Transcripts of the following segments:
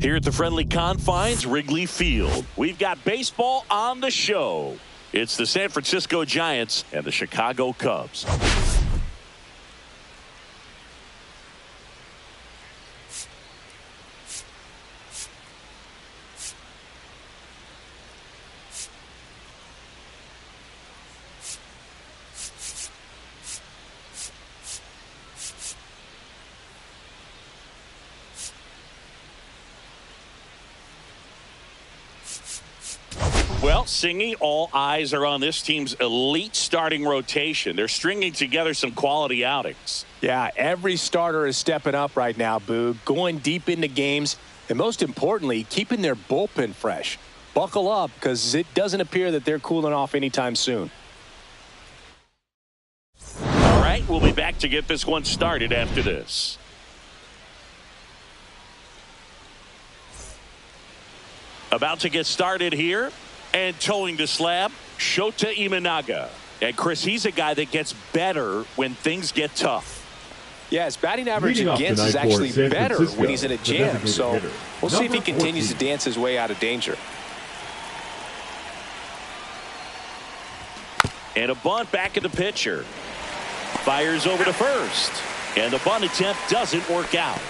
Here at the friendly confines, Wrigley Field, we've got baseball on the show. It's the San Francisco Giants and the Chicago Cubs. Well, Singy, all eyes are on this team's elite starting rotation. They're stringing together some quality outings. Yeah, every starter is stepping up right now, Boog, going deep into games, and most importantly, keeping their bullpen fresh. Buckle up, because it doesn't appear that they're cooling off anytime soon. All right, we'll be back to get this one started after this. About to get started here. And towing the slab, Shota Imanaga. And Chris, he's a guy that gets better when things get tough. Yeah, his batting average against is actually better when he's in a jam. So we'll see if he continues to dance his way out of danger. And a bunt back at the pitcher. Fires over to first. And the bunt attempt doesn't work out.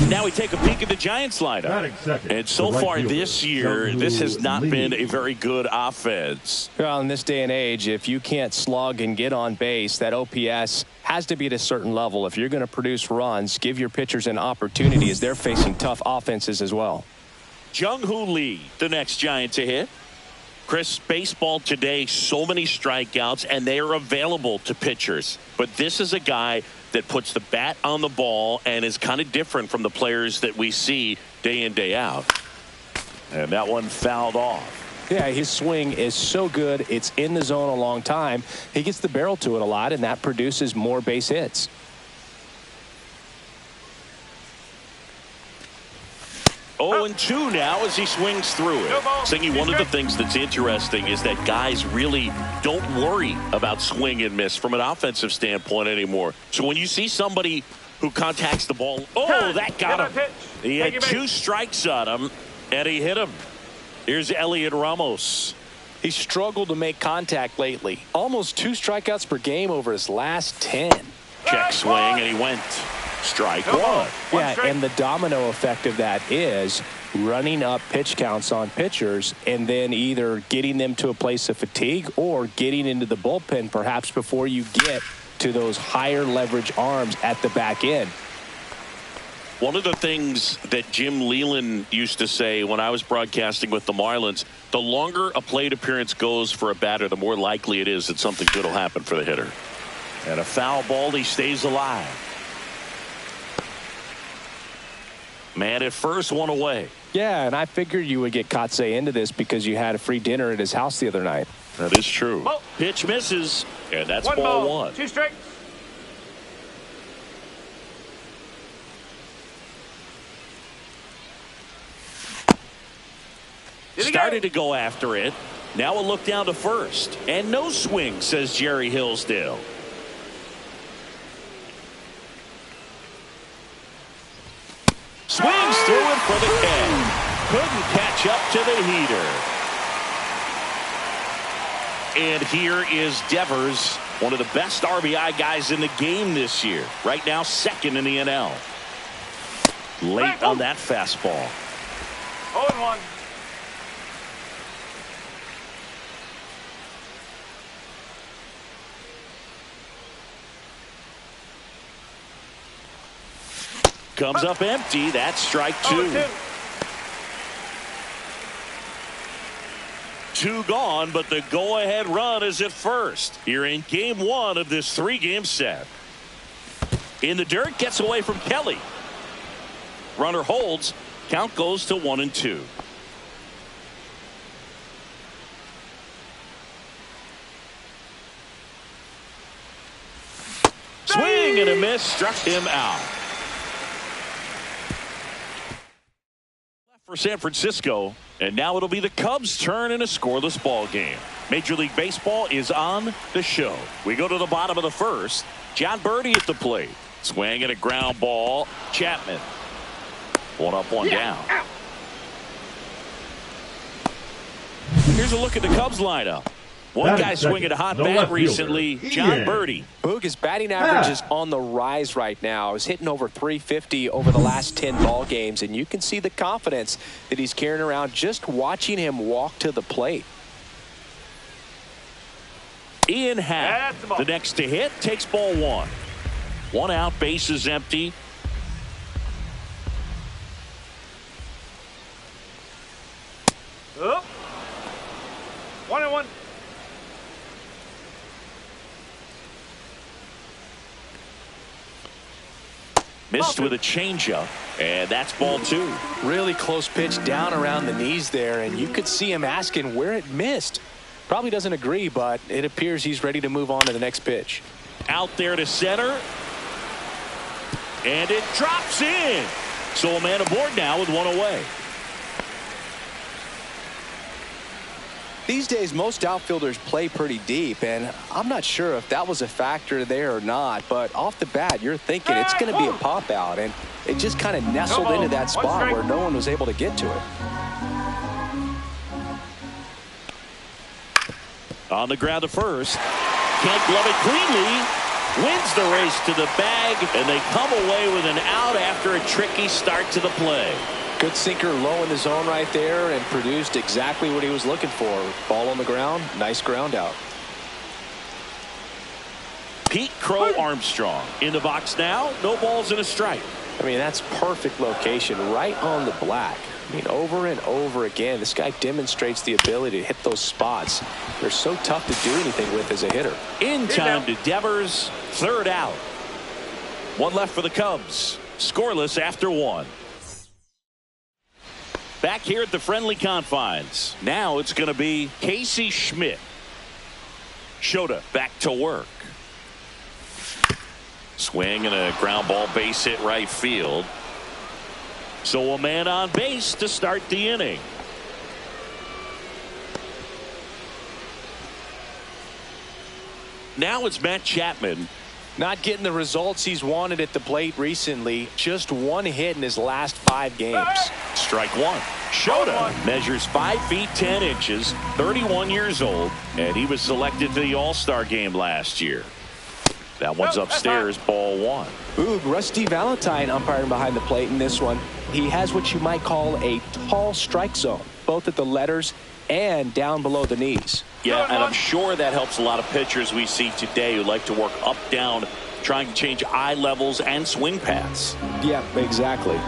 Now we take a peek at the Giants lineup. And so far this year, this has not been a very good offense. Well, in this day and age, if you can't slug and get on base, that OPS has to be at a certain level. If you're going to produce runs, give your pitchers an opportunity as they're facing tough offenses as well. Jung-Hoo Lee, the next Giant to hit. Chris, baseball today, so many strikeouts, and they are available to pitchers. But this is a guy that puts the bat on the ball and is kind of different from the players that we see day in, day out. And that one fouled off. Yeah, his swing is so good. It's in the zone a long time. He gets the barrel to it a lot, and that produces more base hits. 0-2 now as he swings through it. Singy, one of the things that's interesting is that guys really don't worry about swing and miss from an offensive standpoint anymore. So when you see somebody who contacts the ball, that got him. He had 2 strikes on him, and he hit him. Here's Elliot Ramos. He struggled to make contact lately. Almost 2 strikeouts per game over his last 10. Check swing, and he went. Strike one. Yeah, and the domino effect of that is running up pitch counts on pitchers and then either getting them to a place of fatigue or getting into the bullpen perhaps before you get to those higher leverage arms at the back end. One of the things that Jim Leland used to say when I was broadcasting with the Marlins, the longer a plate appearance goes for a batter, the more likely it is that something good will happen for the hitter. And a foul ball, he stays alive. Man at first, one away. Yeah, and I figured you would get Kotsay into this because you had a free dinner at his house the other night. That is true. Oh. Pitch misses, and that's ball 1. 2 strikes. Started to go after it. Now a look down to first. And no swing, says Jerry Hillsdale. Swings through it for the catch. Couldn't catch up to the heater. And here is Devers, one of the best RBI guys in the game this year. Right now, 2nd in the NL. Late on that fastball. 0-1. Comes up empty. That's strike 2. 2 gone, but the go-ahead run is at first. Here in game 1 of this 3-game set. In the dirt, gets away from Kelly. Runner holds. Count goes to 1-2. Swing and a miss, struck him out. For San Francisco, and now it'll be the Cubs' turn in a scoreless ball game. Major League Baseball is on the show. We go to the bottom of the first. John Birdie at the plate. Swing and a ground ball. Chapman. 1 up, 1 down. Here's a look at the Cubs lineup. One guy swinging a hot bat recently, John Birdie. Boog, his batting average is on the rise right now. He's hitting over 350 over the last 10 ball games, and you can see the confidence that he's carrying around just watching him walk to the plate. Ian Happ, the next to hit, takes ball one. One out, bases empty. Up. 1-1. Missed with a changeup, and that's ball two. Really close pitch down around the knees there, and you could see him asking where it missed. Probably doesn't agree, but it appears he's ready to move on to the next pitch. Out there to center, and it drops in. So a man aboard now with one away. These days, most outfielders play pretty deep, and I'm not sure if that was a factor there or not, but off the bat, you're thinking it's going to be a pop out, and it just kind of nestled into that spot where no one was able to get to it. On the ground to first. Can't glove it cleanly. Wins the race to the bag, and they come away with an out after a tricky start to the play. Good sinker low in the zone right there and produced exactly what he was looking for. Ball on the ground, nice ground out. Pete Crow Armstrong in the box now. No balls and a strike. I mean, that's perfect location right on the black. I mean, over and over again, this guy demonstrates the ability to hit those spots. They're so tough to do anything with as a hitter. In time to Devers, third out. One left for the Cubs. Scoreless after one. Back here at the friendly confines. Now it's going to be Casey Schmidt. Shota back to work. Swing and a ground ball base hit right field. So a man on base to start the inning. Now it's Matt Chapman. Not getting the results he's wanted at the plate recently. Just one hit in his last 5 games. Strike one. Shota measures 5 feet 10 inches, 31 years old, and he was selected to the All-Star game last year. That one's upstairs, ball one. Ooh, Rusty Valentine umpiring behind the plate in this one. He has what you might call a tall strike zone, both at the letters and down below the knees. Yeah, and I'm sure that helps a lot of pitchers we see today who like to work up, down, trying to change eye levels and swing paths. Yeah, exactly.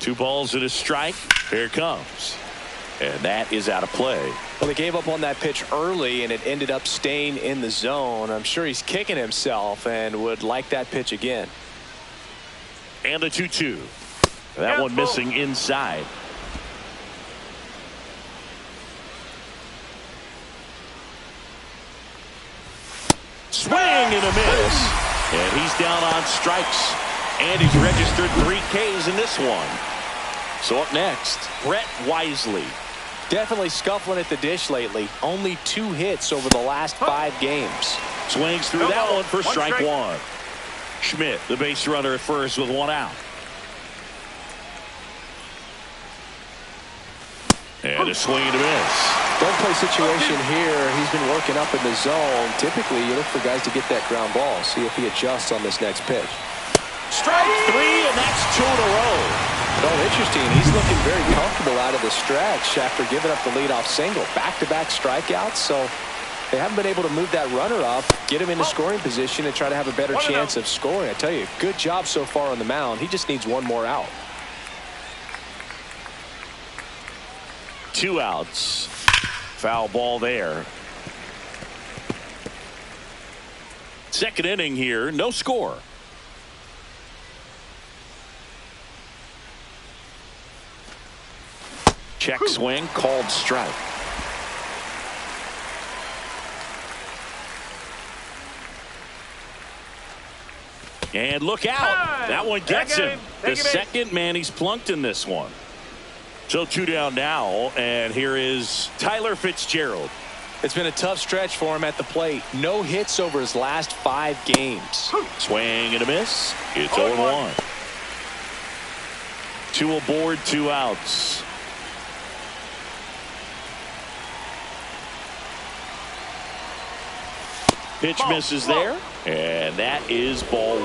2 balls and a strike. Here it comes. And that is out of play. Well, they gave up on that pitch early, and it ended up staying in the zone. I'm sure he's kicking himself and would like that pitch again. And the 2-2. That one missing inside. Swing and a miss. And he's down on strikes. And he's registered 3 Ks in this one. So up next, Brett Wisely. Definitely scuffling at the dish lately. Only 2 hits over the last 5 games. Swings through that one for strike one. Schmidt, the base runner at first with 1 out. And a swing and a miss. Don't play situation here. He's been working up in the zone. Typically, you look for guys to get that ground ball. See if he adjusts on this next pitch. Strike 3, and that's 2 in a row. Well, interesting. He's looking very comfortable out of the stretch after giving up the leadoff single. Back-to-back strikeouts, so they haven't been able to move that runner up, get him into scoring position, and try to have a better chance of scoring. I tell you, good job so far on the mound. He just needs 1 more out. 2 outs. Foul ball there. Second inning here, no score. Check swing, called strike. And look out. That one gets him. The second man he's plunked in this one. So 2 down now, and here is Tyler Fitzgerald. It's been a tough stretch for him at the plate. No hits over his last 5 games. Swing and a miss. It's 0-1. two aboard, 2 outs. Pitch misses there, and that is ball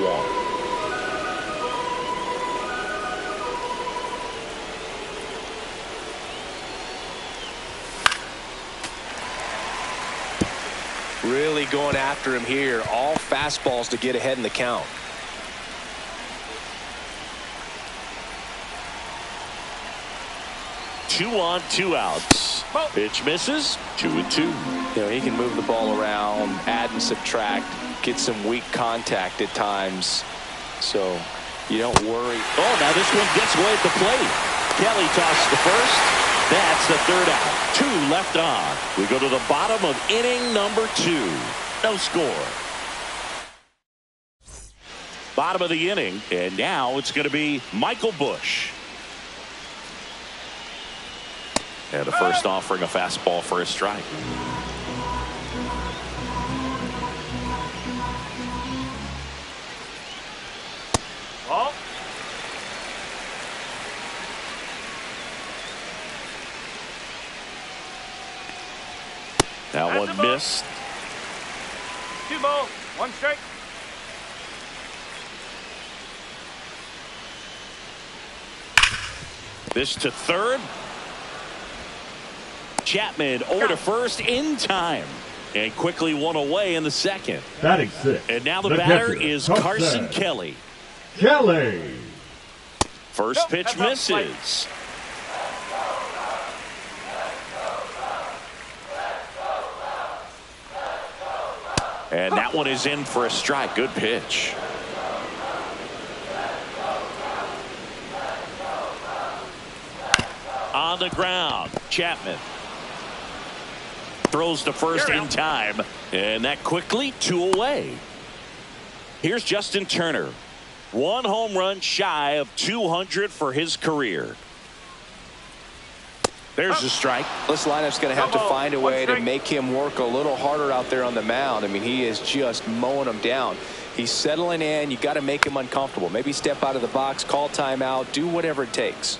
1. Really going after him here. All fastballs to get ahead in the count. Two on, 2 outs. Pitch misses. 2-2. You know, he can move the ball around, add and subtract, get some weak contact at times. So you don't worry. Oh, now this one gets away at the plate. Kelly tosses the first. That's the 3rd out. 2 left on. We go to the bottom of inning number 2. No score. Bottom of the inning, and now it's going to be Michael Busch. And the first offering a fastball for a strike. Ball. That one missed. 2 balls, 1 strike. This to 3rd. Chapman over to first in time. And quickly 1 away in the 2nd. Batting 6. And now the batter is Carson Kelly. Kelly. First pitch misses. And that one is in for a strike. Good pitch. On the ground, Chapman throws to first in time, and that quickly 2 away. Here's Justin Turner. 1 home run shy of 200 for his career. There's a strike. This lineup's going to have to find a way to make him work a little harder out there on the mound. I mean, he is just mowing him down. He's settling in. You got to make him uncomfortable. Maybe step out of the box, call timeout, do whatever it takes.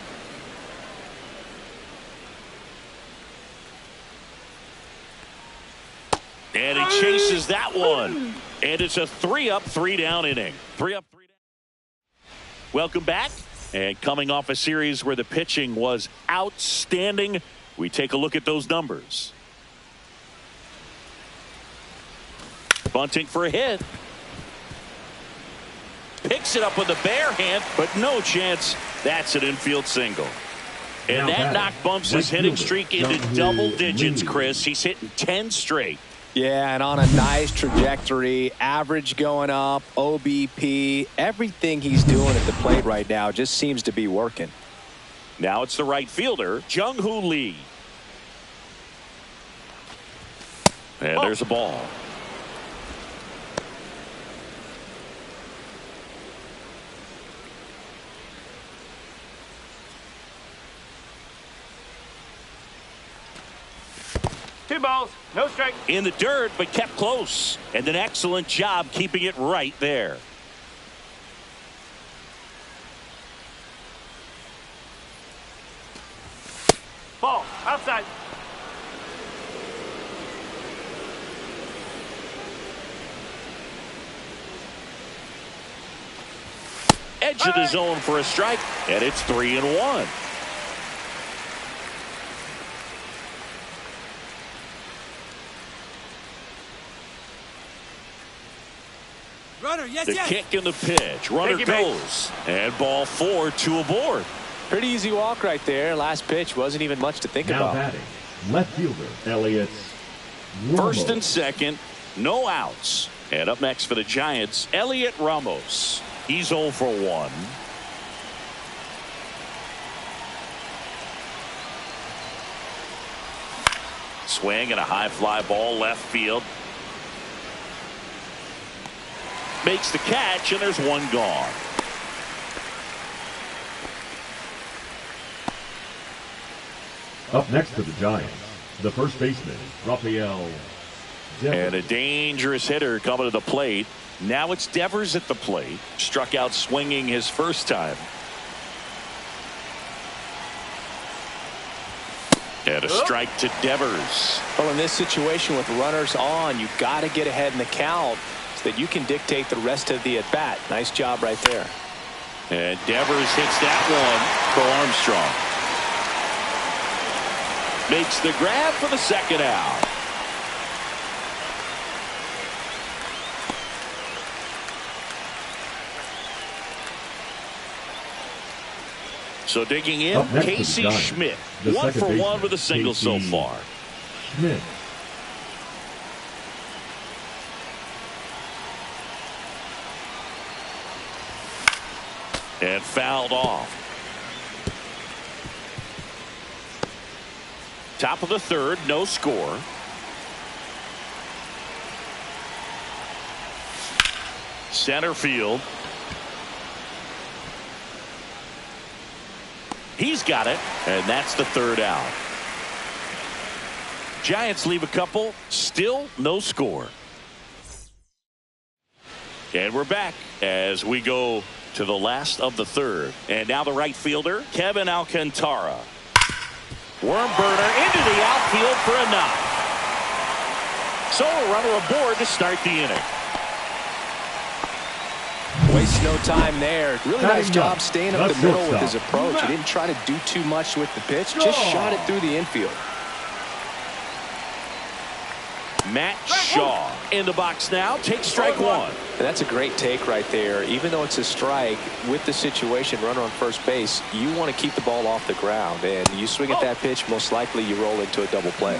And he chases that one. And it's a 3-up, 3-down inning. 3-up, 3-down. Welcome back. And coming off a series where the pitching was outstanding, we take a look at those numbers. Bunting for a hit. Picks it up with a bare hand, but no chance. That's an infield single. And that knock bumps his hitting streak into double digits, Chris. He's hitting 10 straight. Yeah, and on a nice trajectory, average going up, OBP, everything he's doing at the plate right now just seems to be working. Now it's the right fielder, Jung-Hoo Lee. And there's a ball. Two balls, no strike. In the dirt, but kept close. And an excellent job keeping it right there. Ball, outside. Edge of the zone for a strike, and it's 3-1. Runner, yes, the kick and the pitch. Runner goes. And ball 4, 2 aboard. Pretty easy walk right there. Last pitch wasn't even much to think about. Now batting, left fielder, Elliott Ramos. First and second, no outs. And up next for the Giants, Elliott Ramos. He's 0 for 1. Swing and a high fly ball left field. Makes the catch, and there's one gone. Up next for the Giants, the first baseman, Rafael Devers. And a dangerous hitter coming to the plate. Now it's Devers at the plate. Struck out swinging his first time. And a strike to Devers. Well, in this situation with runners on, you've got to get ahead in the count so that you can dictate the rest of the at-bat. Nice job right there. And Devers hits that one for Armstrong. Makes the grab for the second out. So digging in, Casey Schmidt. 1 for 1 with a single so far. Schmidt. And fouled off. Top of the third, no score. Center field. He's got it, and that's the third out. Giants leave a couple, still no score. And we're back as we go to the last of the third. And now the right fielder, Kevin Alcantara. Worm burner into the outfield for a knock. So a runner aboard to start the inning. Wastes no time there. Really nice job staying up the middle with his approach. He didn't try to do too much with the pitch, just shot it through the infield. Matt Shaw in the box now. Takes strike one. And that's a great take right there. Even though it's a strike, with the situation, runner on first base, you want to keep the ball off the ground. And you swing at that pitch, most likely you roll into a double play.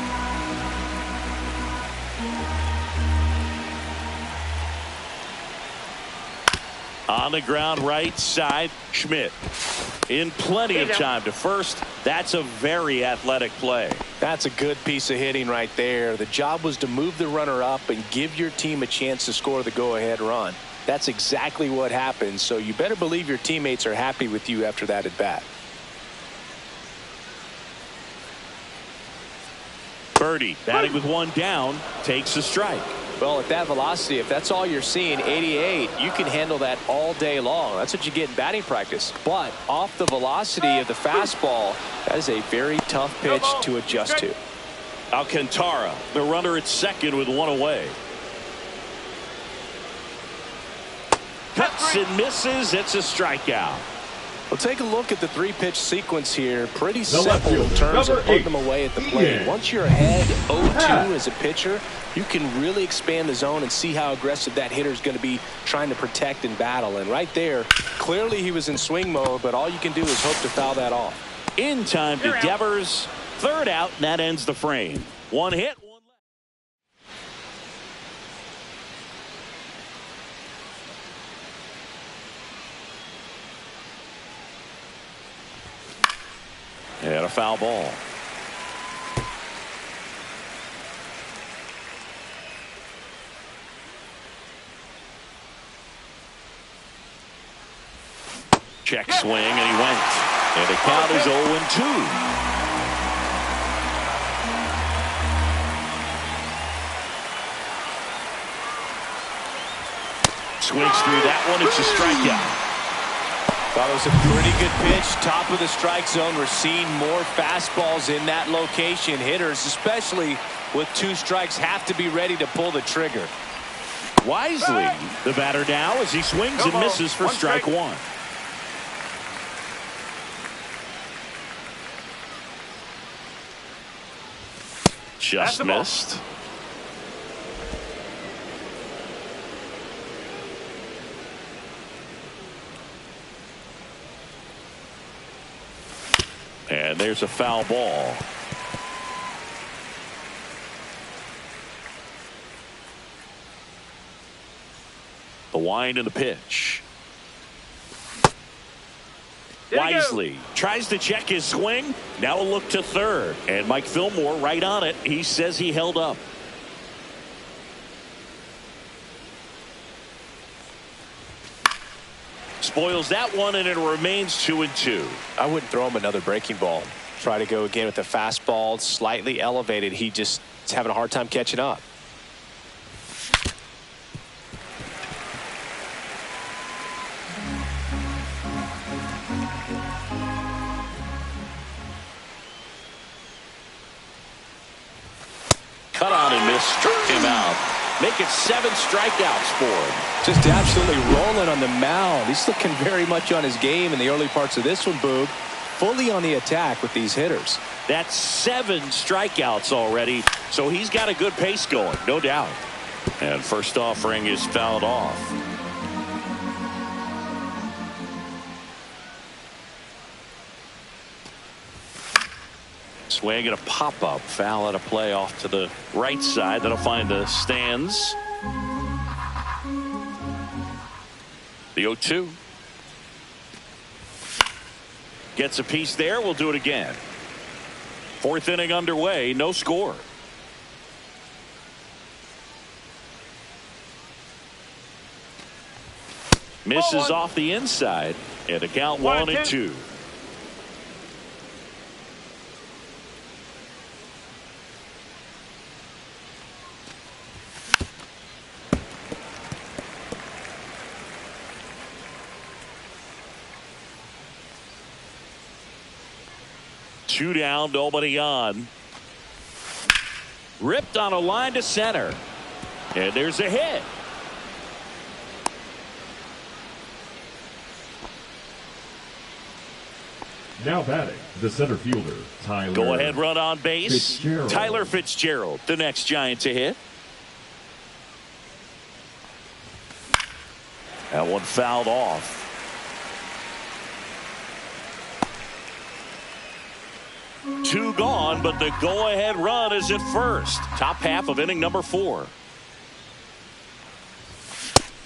On the ground right side, Schmidt in plenty of time to first. That's a very athletic play. That's a good piece of hitting right there. The job was to move the runner up and give your team a chance to score the go-ahead run. That's exactly what happened, so you better believe your teammates are happy with you after that at bat. Birdie batting with one down, takes a strike. Well, at that velocity, if that's all you're seeing, 88, you can handle that all day long. That's what you get in batting practice. But off the velocity of the fastball, that is a very tough pitch to adjust to. Alcantara, the runner at second with one away. Cuts and misses. It's a strikeout. Well, take a look at the three-pitch sequence here. Pretty simple in terms of putting them away at the plate. Once you're ahead 0-2 as a pitcher, you can really expand the zone and see how aggressive that hitter is going to be trying to protect and battle. And right there, clearly he was in swing mode, but all you can do is hope to foul that off. In time to Devers. Third out, and that ends the frame. One hit. And a foul ball. Check swing, and he went. And the count is 0-2. Swings through that one. It's a strikeout. Thought it was a pretty good pitch. Top of the strike zone. We're seeing more fastballs in that location. Hitters, especially with two strikes, have to be ready to pull the trigger. Wisely, the batter now as he swings and misses for strike one. Just missed. And there's a foul ball. The wind and the pitch. Wisely tries to check his swing. Now a look to third. And Mike Fillmore right on it. He says he held up. Spoils that one, and it remains 2-2. I wouldn't throw him another breaking ball. Try to go again with the fastball, slightly elevated. He just is having a hard time catching up. and miss struck him out. Make it 7 strikeouts for him. Just absolutely rolling on the mound. He's looking very much on his game in the early parts of this one, Boog. Fully on the attack with these hitters. That's 7 strikeouts already, so he's got a good pace going, no doubt. And first offering is fouled off. Swing and a pop-up. Foul at a play off to the right side. That'll find the stands. The 0-2. Gets a piece there. We'll do it again. 4th inning underway. No score. Misses off the inside. And a count 1-2. Two down, nobody on. Ripped on a line to center. And there's a hit. Now batting, the center fielder, Tyler. Go ahead run on base. Fitzgerald. Tyler Fitzgerald, the next Giant to hit. That one fouled off. Two gone, but the go-ahead run is at first. Top half of inning number 4.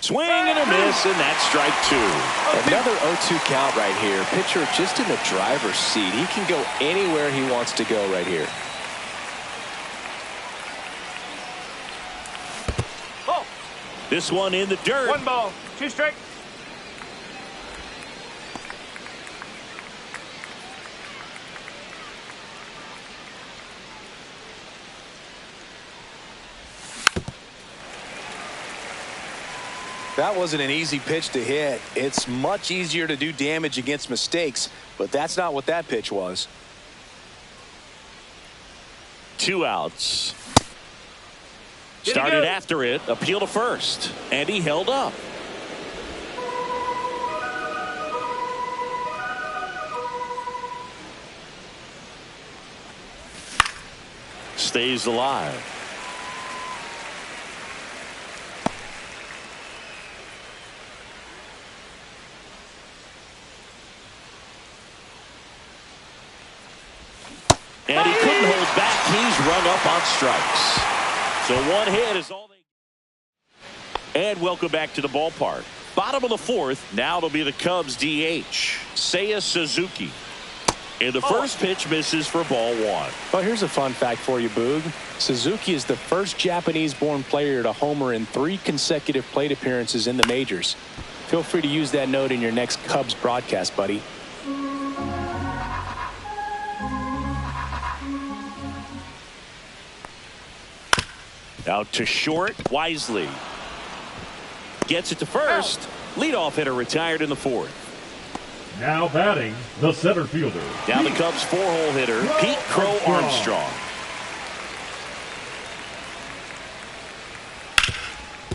Swing and a miss, and that's strike 2. Another 0-2 count right here. Pitcher just in the driver's seat. He can go anywhere he wants to go right here. Ball. This one in the dirt. 1 ball, 2 strikes. That wasn't an easy pitch to hit. It's much easier to do damage against mistakes, but that's not what that pitch was. 2 outs. Started after it, appeal to first, and he held up. Stays alive. And he couldn't hold back. He's rung up on strikes. So 1 hit is all they. And welcome back to the ballpark. Bottom of the 4th. Now it'll be the Cubs DH. Seiya Suzuki. And the first pitch misses for ball 1. Well, here's a fun fact for you, Boog. Suzuki is the first Japanese-born player to homer in 3 consecutive plate appearances in the majors. Feel free to use that note in your next Cubs broadcast, buddy. Out to short, Wisely. Gets it to first. Leadoff hitter retired in the 4th. Now batting, the center fielder. Down the Cubs 4-hole hitter, Pete Crow Armstrong.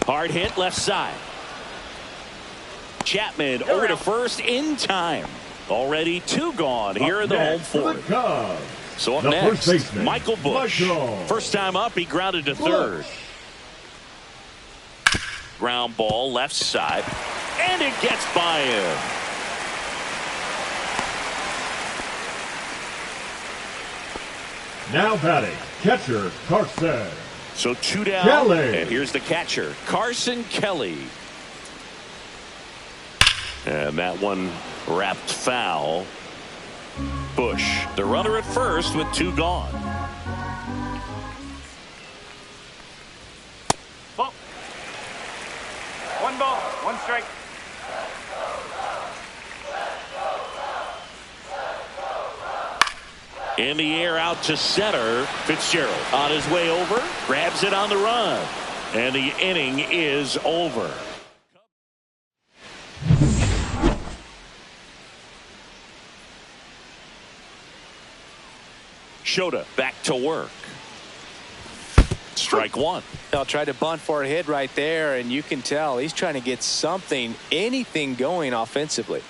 Hard hit left side. Chapman over to first in time. Already 2 gone here in the home 4th. So up next, Michael Busch. First time up, he grounded to third. Ground ball left side, and it gets by him. Now batting, catcher Carson. So 2 down, Kelly. And here's the catcher, Carson Kelly. And that one wrapped foul. Busch, the runner at first with 2 gone. Ball. 1 ball, 1 strike. In the air out to center. Fitzgerald on his way over. Grabs it on the run. And the inning is over. Shota back to work. Strike one. They'll try to bunt for a hit right there, and you can tell he's trying to get something, anything going offensively.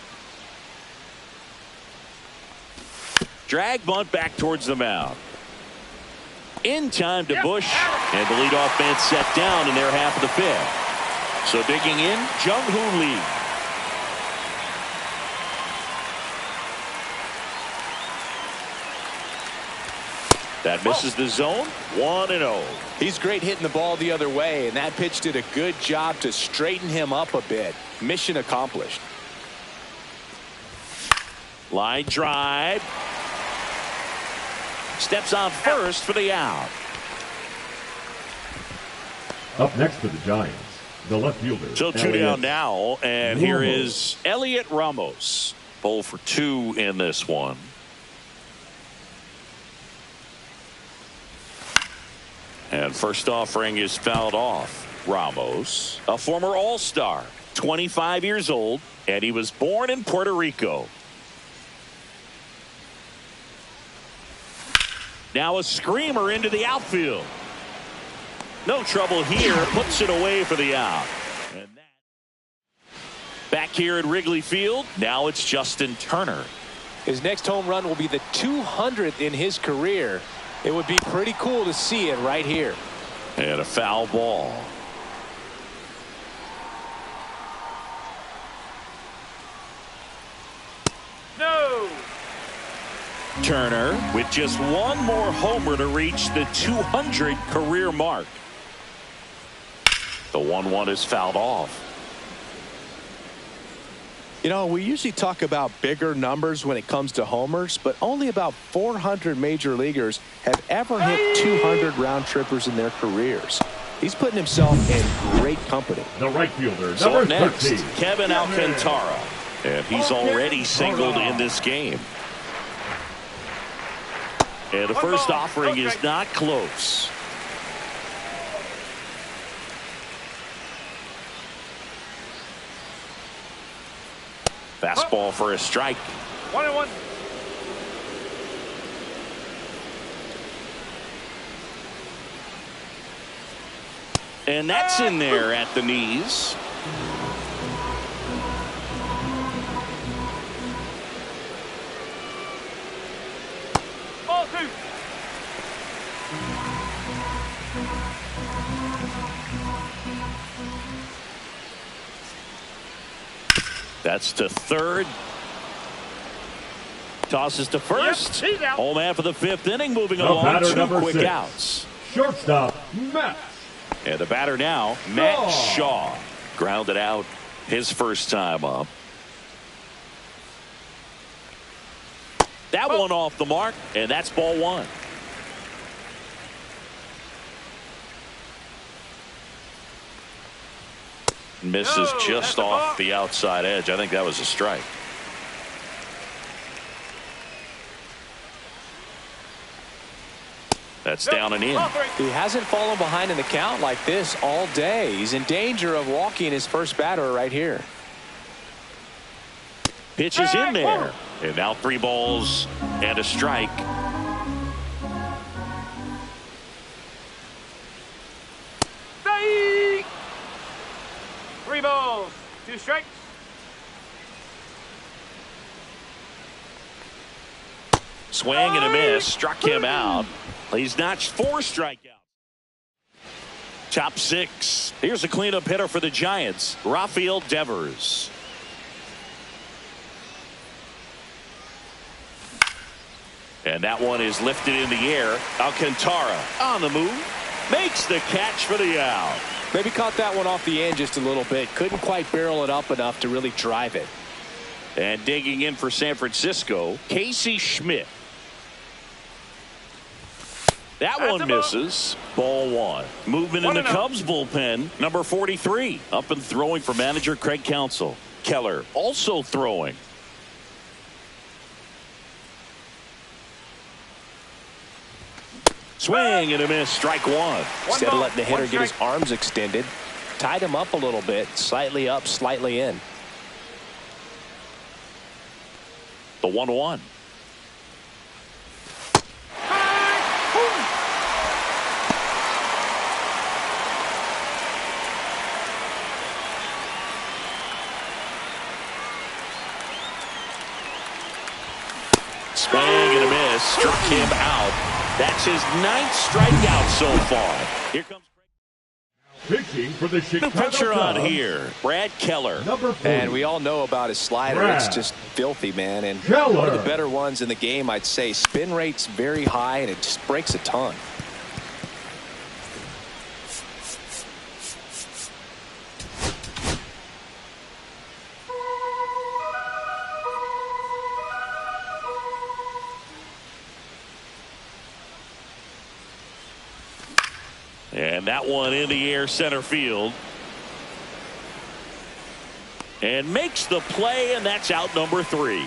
Drag bunt back towards the mound. In time to Bush, and the leadoff man set down in their half of the fifth. So digging in, Jung-Hoo Lee. That misses the zone. 1-0. He's great hitting the ball the other way, and that pitch did a good job to straighten him up a bit. Mission accomplished. Line drive. Steps on first for the out. Up next for the Giants, the left fielder. So two down now, and here is Elliot Ramos. 0 for 2 in this one. And first offering is fouled off. Ramos, a former All-Star, 25 years old, and he was born in Puerto Rico. Now a screamer into the outfield. No trouble here. Puts it away for the out. And back here at Wrigley Field, now it's Justin Turner. His next home run will be the 200th in his career. It would be pretty cool to see it right here. And a foul ball. No. Turner with just one more homer to reach the 200 career mark. The 1-1 is fouled off. You know, we usually talk about bigger numbers when it comes to homers, but only about 400 major leaguers have ever hit 200 round trippers in their careers. He's putting himself in great company. The right fielder, So number next, 13. Kevin Alcantara. And he's already singled in this game. And the first offering is not close. Fastball for a strike. 1-1. And that's in there at the knees. Ball 2. That's to third. Tosses to first. Yep, he's out. Home half of the fifth inning, moving The along. batter, 2 number quick 6. outs. Shortstop, Matt. And the batter now, Matt Shaw. Grounded out his first time up. That one off the mark, and that's ball 1. Misses just off the outside edge. I think that was a strike. That's down and in. He hasn't fallen behind in the count like this all day. He's in danger of walking his first batter right here. Pitch is in there. And now 3 balls and a strike. Strike. 3 balls, 2 strikes. Swing and a miss. Struck him out. He's notched 4 strikeouts. Top 6. Here's a cleanup hitter for the Giants, Rafael Devers. And that one is lifted in the air. Alcantara on the move. Makes the catch for the out. Maybe caught that one off the end just a little bit. Couldn't quite barrel it up enough to really drive it. And digging in for San Francisco, Casey Schmidt. That one misses. Ball 1. Movement in the Cubs bullpen. Number 43. Up and throwing for manager Craig Counsell. Keller also throwing. Swing and a miss. Strike 1. Instead of letting the hitter get his arms extended, tied him up a little bit. Slightly up, slightly in. The 1-1. Swing and a miss. Struck him out. That's his 9th strikeout so far. Here comes pitching for the Chicago pitcher on Cubs, here, Brad Keller. number 40. And we all know about his slider. Brad It's just filthy, man. And Keller. one of the better ones in the game, I'd say. Spin rate's very high, and it just breaks a ton. And that one in the air center field. And makes the play, and that's out number 3.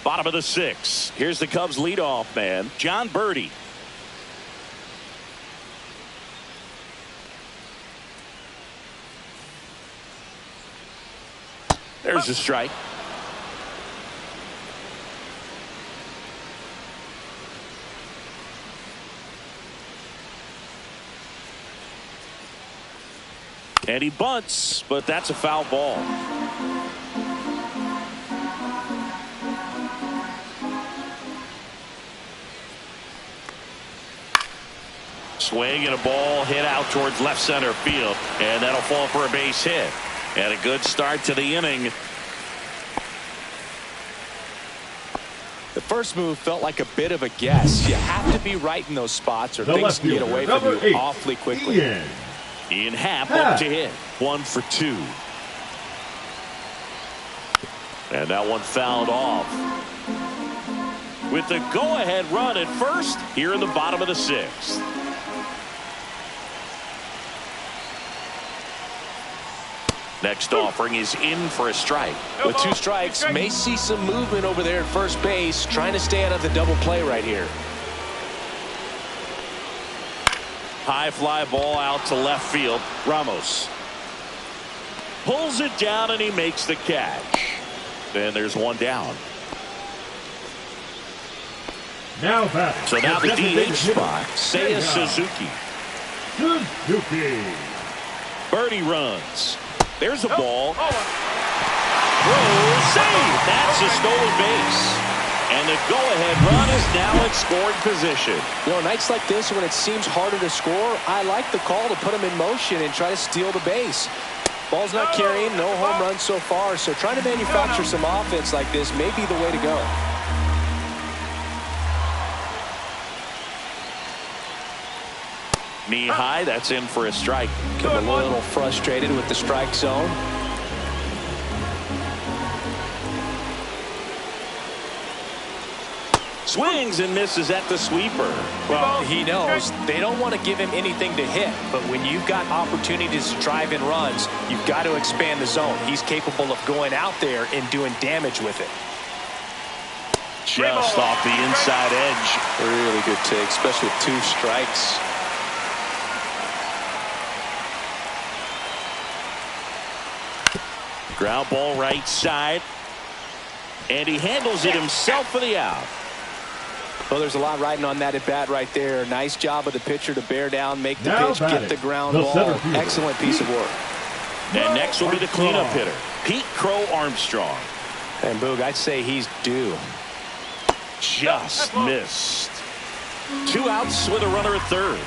Bottom of the 6th. Here's the Cubs leadoff man, John Birdie. There's a strike. And he bunts, but that's a foul ball. Swing and a ball hit out towards left center field, and that'll fall for a base hit. And a good start to the inning. The first move felt like a bit of a guess. You have to be right in those spots, or The things left can get fielder, away number from you 8, awfully quickly. Ian Happ up to hit. 1 for 2. And that one fouled off. With the go-ahead run at first here in the bottom of the 6th. Next offering is in for a strike. With 2 strikes, may see some movement over there at first base, trying to stay out of the double play right here. High fly ball out to left field. Ramos pulls it down and he makes the catch. Then there's one down. Now batting. So now the DH spot, Seiya Seiya Suzuki. Suzuki. Birdie runs. There's a ball. Throw, save. That's a stolen base. And the go-ahead run is now in scoring position. You know, nights like this, when it seems harder to score, I like the call to put him in motion and try to steal the base. Ball's not carrying, no home runs so far, so trying to manufacture some offense like this may be the way to go. Knee high, that's in for a strike. Getting a little frustrated with the strike zone. Swings and misses at the sweeper. Well, he knows they don't want to give him anything to hit, but when you've got opportunities to drive in runs, you've got to expand the zone. He's capable of going out there and doing damage with it. Just off the inside edge. Really good take, especially with 2 strikes. Ground ball right side. And he handles it himself for the out. Well, there's a lot riding on that at bat right there. Nice job of the pitcher to bear down, make the Now pitch, batting, get the ground the ball. center fielder. Excellent piece of work. And next will be the cleanup hitter, Pete Crow Armstrong. And Boog, I'd say he's due. Just missed. 2 outs with a runner at third.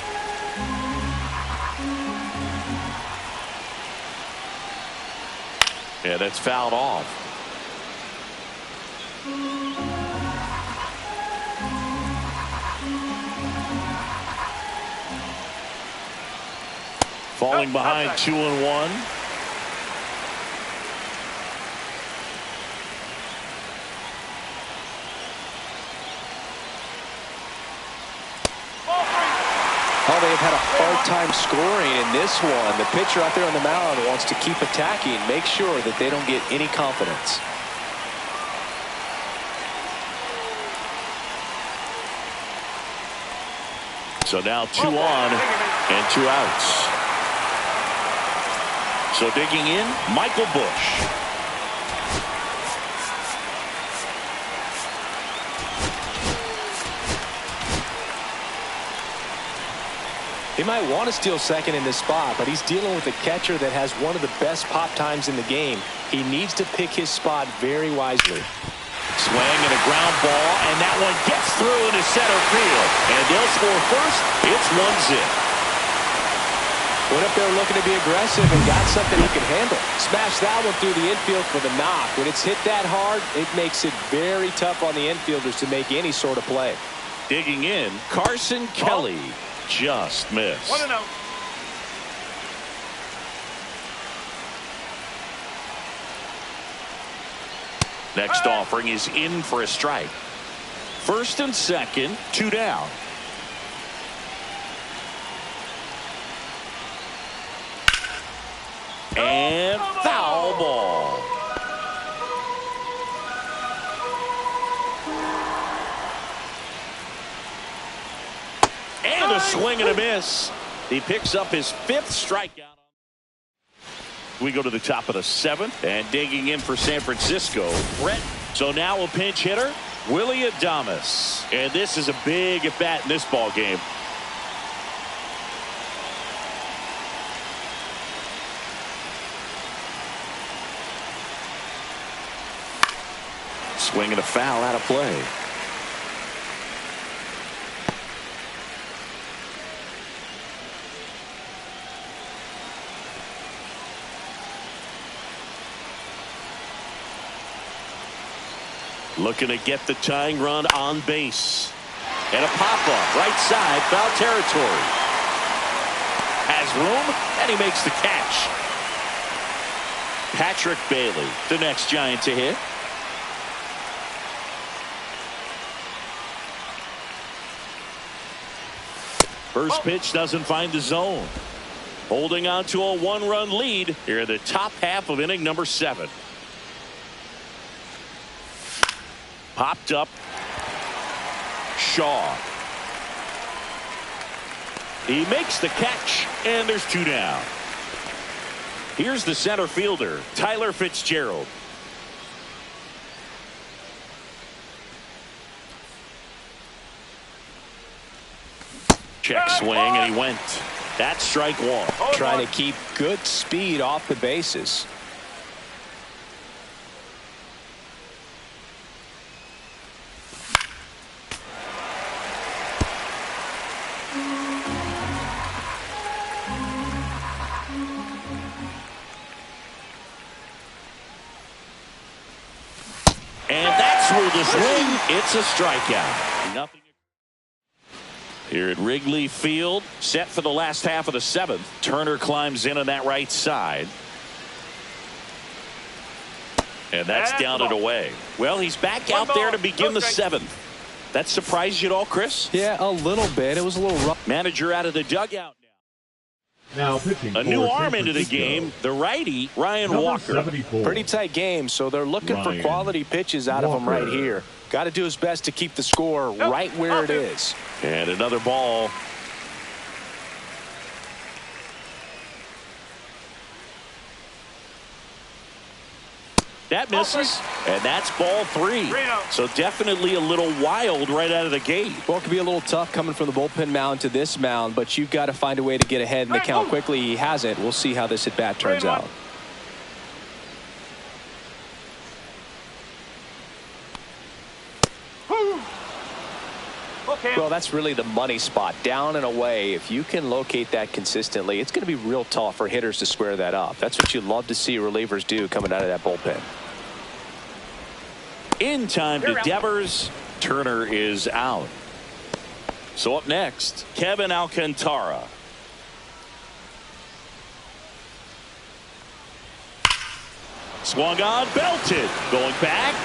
Yeah, that's fouled off. Falling behind 2-1. Oh, they have had a hard time scoring in this one. The pitcher out there on the mound wants to keep attacking, make sure that they don't get any confidence. So now 2 on and 2 outs. So digging in, Michael Bush. He might want to steal second in this spot, but he's dealing with a catcher that has one of the best pop times in the game. He needs to pick his spot very wisely. Swing and a ground ball, and that one gets through into center field. And they'll score first. It's 1-0. Went up there looking to be aggressive and got something he can handle. Smashed that one through the infield for the knock. When it's hit that hard, it makes it very tough on the infielders to make any sort of play. Digging in, Carson Kelly just missed. 1-0. Next offering is in for a strike. First and second, 2 down. And foul ball. And a swing and a miss. He picks up his 5th strikeout. We go to the top of the 7th, and digging in for San Francisco, Brett. So now a pinch hitter, Willie Adames. And this is a big at bat in this ball game. Swing and a foul out of play. Looking to get the tying run on base. And a pop-up right side, foul territory. Has room, and he makes the catch. Patrick Bailey, the next Giant to hit. First pitch doesn't find the zone. Holding on to a 1-run lead here in the top half of inning number 7. Popped up. Shaw. He makes the catch, and there's 2 down. Here's the center fielder, Tyler Fitzgerald. Check swing, and he went. That's strike 1. Trying to keep good speed off the bases. And that's through the swing. It's a strikeout. Nothing. Here at Wrigley Field, set for the last half of the 7th. Turner climbs in on that right side. And that's down and away. Well, he's back out there to begin the 7th. That surprised you at all, Chris? Yeah, a little bit. It was a little rough. Manager out of the dugout Now pitching a new arm into the game, the righty, Ryan Walker. 74. Pretty tight game, so they're looking for quality pitches out of him right here. Got to do his best to keep the score right where it is. And another ball. That misses, and that's ball 3. So definitely a little wild right out of the gate. Well, it could be a little tough coming from the bullpen mound to this mound, but you've got to find a way to get ahead in the count quickly. He hasn't. We'll see how this at-bat turns out. Well, that's really the money spot, down and away. If you can locate that consistently, it's going to be real tough for hitters to square that up. That's what you love to see relievers do coming out of that bullpen. In time to Devers. Turner is out. So up next, Kevin Alcantara. Swung on, belted. Going back.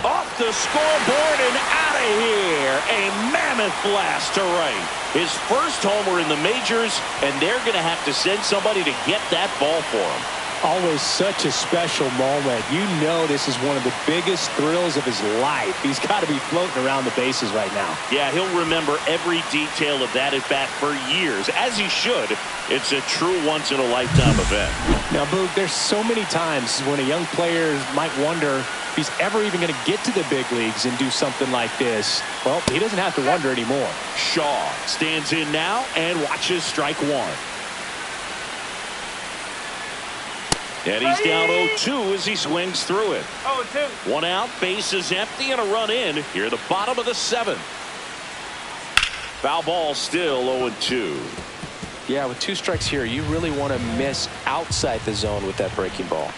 Off the scoreboard and out of here. A mammoth blast to right. His first homer in the majors, and they're going to have to send somebody to get that ball for him. Always such a special moment. You know this is one of the biggest thrills of his life. He's got to be floating around the bases right now. Yeah, he'll remember every detail of that at bat for years, as he should. It's a true once-in-a-lifetime event. Now, Boog, there's so many times when a young player might wonder if he's ever even going to get to the big leagues and do something like this. Well, he doesn't have to wonder anymore. Shaw stands in now and watches strike 1. And he's down 0-2 as he swings through it. 0-2. One out, base is empty, and a run in here at the bottom of the 7th. Foul ball, still 0-2. Yeah, with 2 strikes here, you really want to miss outside the zone with that breaking ball.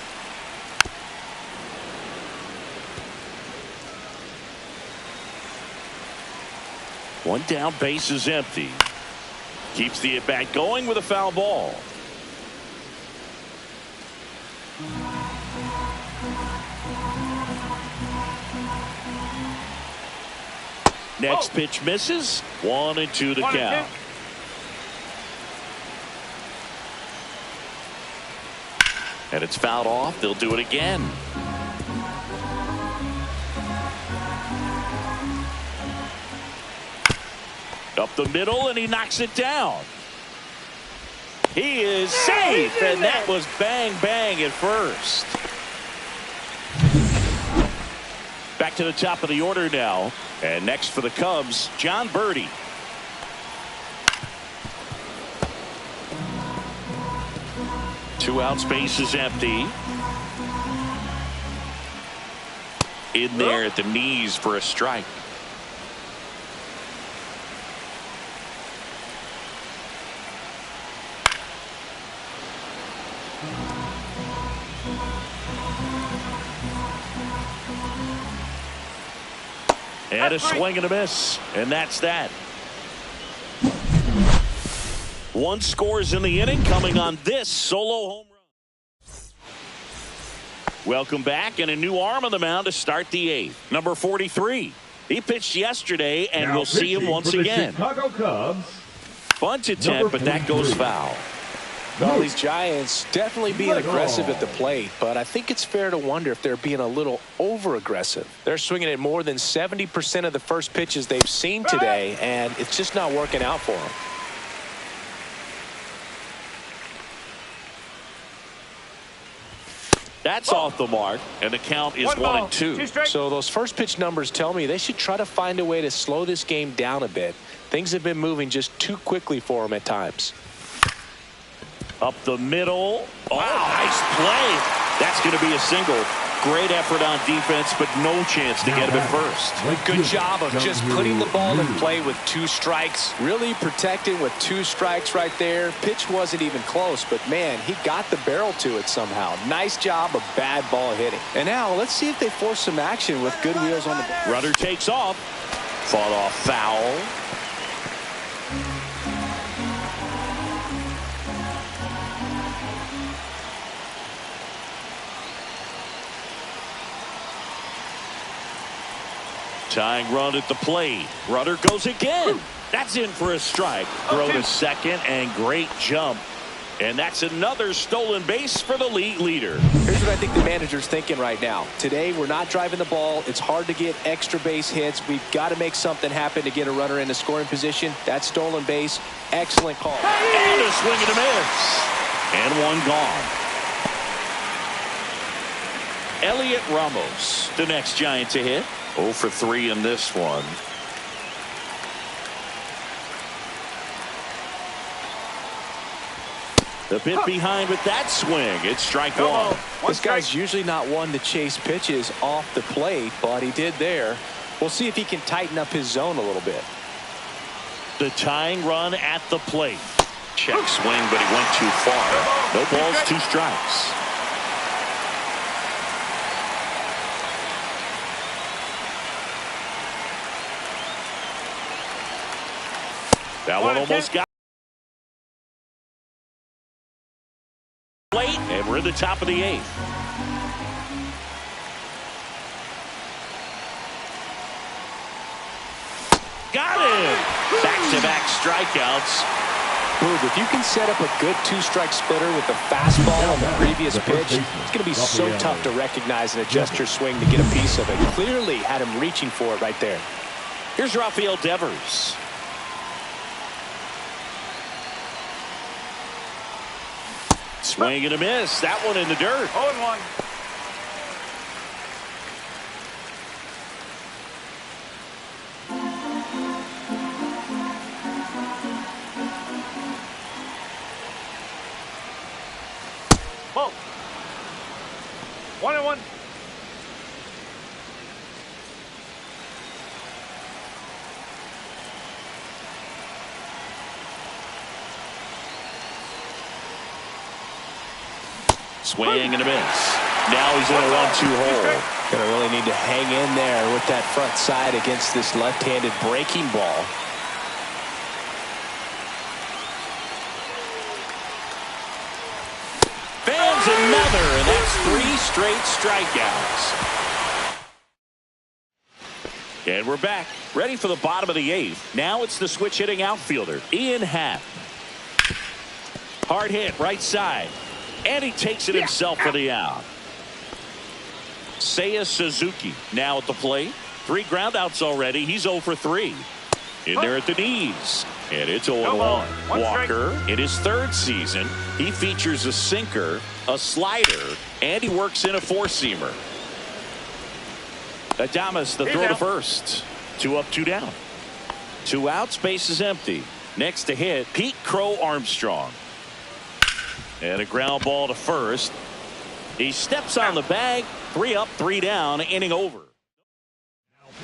One down, base is empty. Keeps the at-bat going with a foul ball. Next pitch misses. 1-2 the count. And it's fouled off. They'll do it again. Up the middle, and he knocks it down. He is safe, and that was bang, bang at first. Back to the top of the order now. And next for the Cubs, John Birdie. Two outs, base is empty. In there at the knees for a strike. And a swing and a miss. And that's that. One scores in the inning coming on this solo home run. Welcome back, and a new arm on the mound to start the 8th. Number 43. He pitched yesterday, and Now we'll see him once again. Chicago Cubs. Bunt attempt, but that goes foul. Well, these Giants definitely being aggressive at the plate, but I think it's fair to wonder if they're being a little over-aggressive. They're swinging at more than 70% of the first pitches they've seen today, and it's just not working out for them. That's off the mark, and the count is 1-2. So those first pitch numbers tell me they should try to find a way to slow this game down a bit. Things have been moving just too quickly for them at times. Up the middle. Oh, nice play. That's going to be a single. Great effort on defense, but no chance to get him at first. Good job of just putting the ball in play with 2 strikes. Really protecting with 2 strikes right there. Pitch wasn't even close, but man, he got the barrel to it somehow. Nice job of bad ball hitting. And now let's see if they force some action with good wheels on the ball. Runner takes off. Fought off foul. Tying run at the plate. Runner goes again. That's in for a strike. Throw to second, and great jump. And that's another stolen base for the league leader. Here's what I think the manager's thinking right now. Today, we're not driving the ball. It's hard to get extra base hits. We've got to make something happen to get a runner in the scoring position. That stolen base, excellent call. And a swing and a miss. And one gone. Elliot Ramos, the next Giant to hit. 0 for 3 in this one. The bit behind with that swing. It's strike one. This guy's usually not one to chase pitches off the plate, but he did there. We'll see if he can tighten up his zone a little bit. The tying run at the plate. Check swing, but he went too far. No balls, 2 strikes. That one almost got late, and we're in the top of the 8th. Got him! Back-to-back strikeouts. Boog, if you can set up a good 2-strike splitter with the fastball on the previous pitch, it's going to be so tough to recognize and adjust your swing to get a piece of it. Clearly had him reaching for it right there. Here's Rafael Devers. Swing and a miss. That one in the dirt. 0-1. 1-1. Swing and a miss. Now he's in a 1-2 hole. Going to really need to hang in there with that front side against this left-handed breaking ball. Fans another, and that's 3 straight strikeouts. And we're back, ready for the bottom of the 8th. Now it's the switch hitting outfielder, Ian Happ. Hard hit, right side. And he takes it himself for the out. Seiya Suzuki now at the plate. 3 groundouts already. He's 0 for 3. In there at the knees. And it's 0-1. Walker, in his 3rd season, he features a sinker, a slider, and he works in a 4-seamer. Adames, the throw to first. 2 up, 2 down. 2 outs, base is empty. Next to hit, Pete Crow Armstrong. And a ground ball to first. He steps on the bag. 3 up, 3 down, inning over.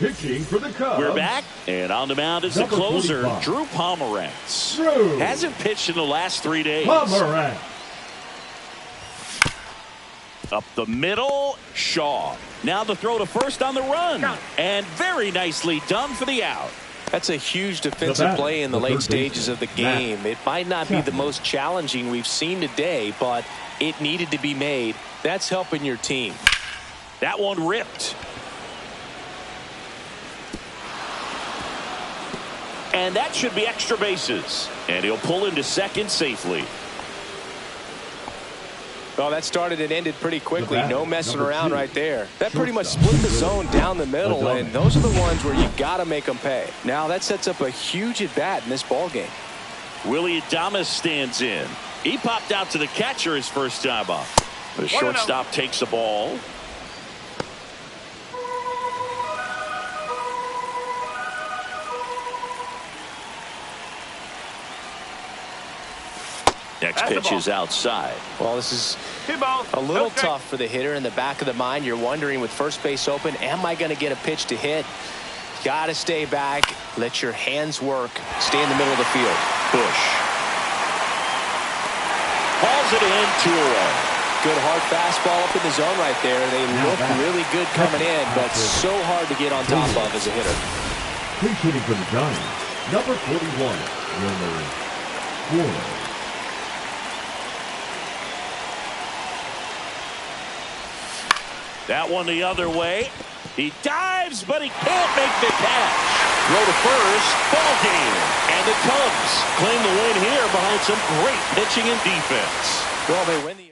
Pitching for the Cubs. We're back, and on the mound is the closer, 45. Drew Pomerantz. Hasn't pitched in the last 3 days. Pomerantz. Up the middle, Shaw. Now the throw to first on the run. And very nicely done for the out. That's a huge defensive play in the late stages of the game. It might not be the most challenging we've seen today, but it needed to be made. That's helping your team. That one ripped. And that should be extra bases. And he'll pull into second safely. Well, that started and ended pretty quickly. No messing around right there. That pretty much split the zone down the middle, and those are the ones where you got to make them pay. Now that sets up a huge at-bat in this ball game. Willie Adames stands in. He popped out to the catcher his first time up. The shortstop takes the ball. Next pitch is outside. Well, this is a little tough for the hitter. In the back of the mind, you're wondering with first base open, am I going to get a pitch to hit? Got to stay back. Let your hands work. Stay in the middle of the field. Bush hauls it in, 2 away. Good hard fastball up in the zone right there. They look really good coming in, but so hard to get on top of as a hitter. Pinch hitting for the Giants, number 41, Wilmer Flores. That one the other way. He dives, but he can't make the catch. Throw to first, ball game. And the Cubs claim the win here behind some great pitching and defense. Well, they win the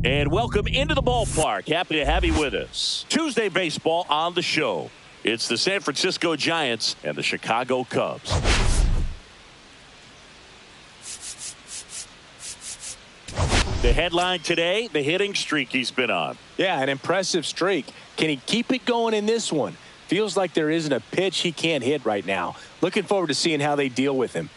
And welcome into the ballpark. Happy to have you with us. Tuesday baseball on the show. It's the San Francisco Giants and the Chicago Cubs. The headline today, the hitting streak he's been on. Yeah, an impressive streak. Can he keep it going in this one? Feels like there isn't a pitch he can't hit right now. Looking forward to seeing how they deal with him.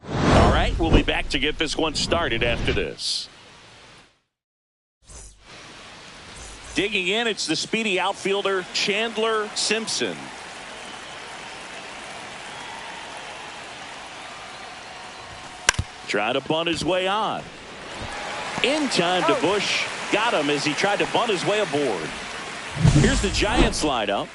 All right, we'll be back to get this one started after this. Digging in, it's the speedy outfielder Chandler Simpson. Trying to bunt his way on. In time to Bush. Got him as he tried to bunt his way aboard. Here's the Giants lineup.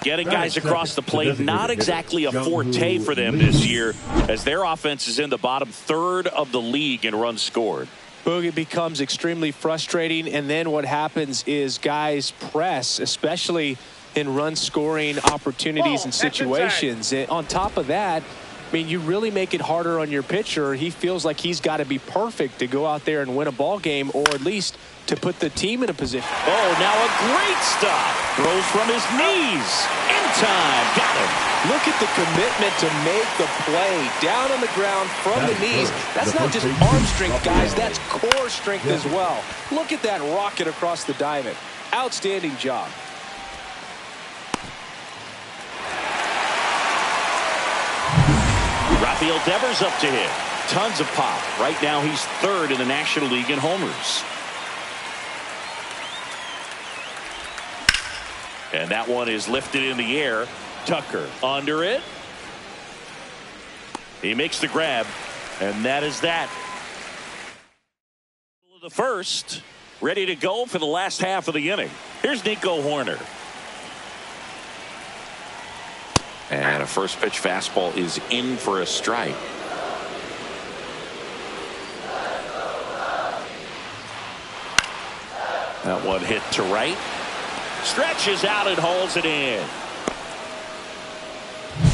Getting guys across the plate, not exactly a forte for them this year, as their offense is in the bottom third of the league in runs scored. Boog, it becomes extremely frustrating, and then what happens is guys press, especially in run scoring opportunities and situations. And on top of that, I mean, you really make it harder on your pitcher. He feels like he's got to be perfect to go out there and win a ball game, or at least to put the team in a position. Oh, now a great stop. Throws from his knees. In time. Got him. Look at the commitment to make the play. Down on the ground from the knees. That's not just arm strength, guys. That's core strength as well. Look at that rocket across the diamond. Outstanding job. Rafael Devers up to hit. Tons of pop. Right now he's third in the National League in homers. And that one is lifted in the air. Tucker under it. He makes the grab. And that is that. The first. Ready to go for the last half of the inning. Here's Nico Horner. And a first pitch fastball is in for a strike. That one hit to right. Stretches out and hauls it in.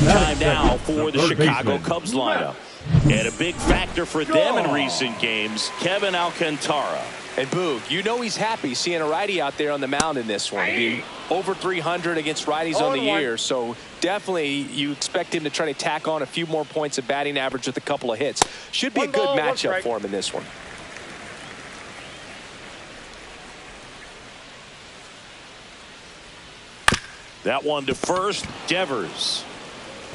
Time now for the Chicago Cubs lineup. And a big factor for them in recent games, Kevin Alcantara. And Boog, you know he's happy seeing a righty out there on the mound in this one. I mean, over 300 against righties on the year, so definitely you expect him to try to tack on a few more points of batting average with a couple of hits. Should be a good matchup for him in this one. That one to first. Devers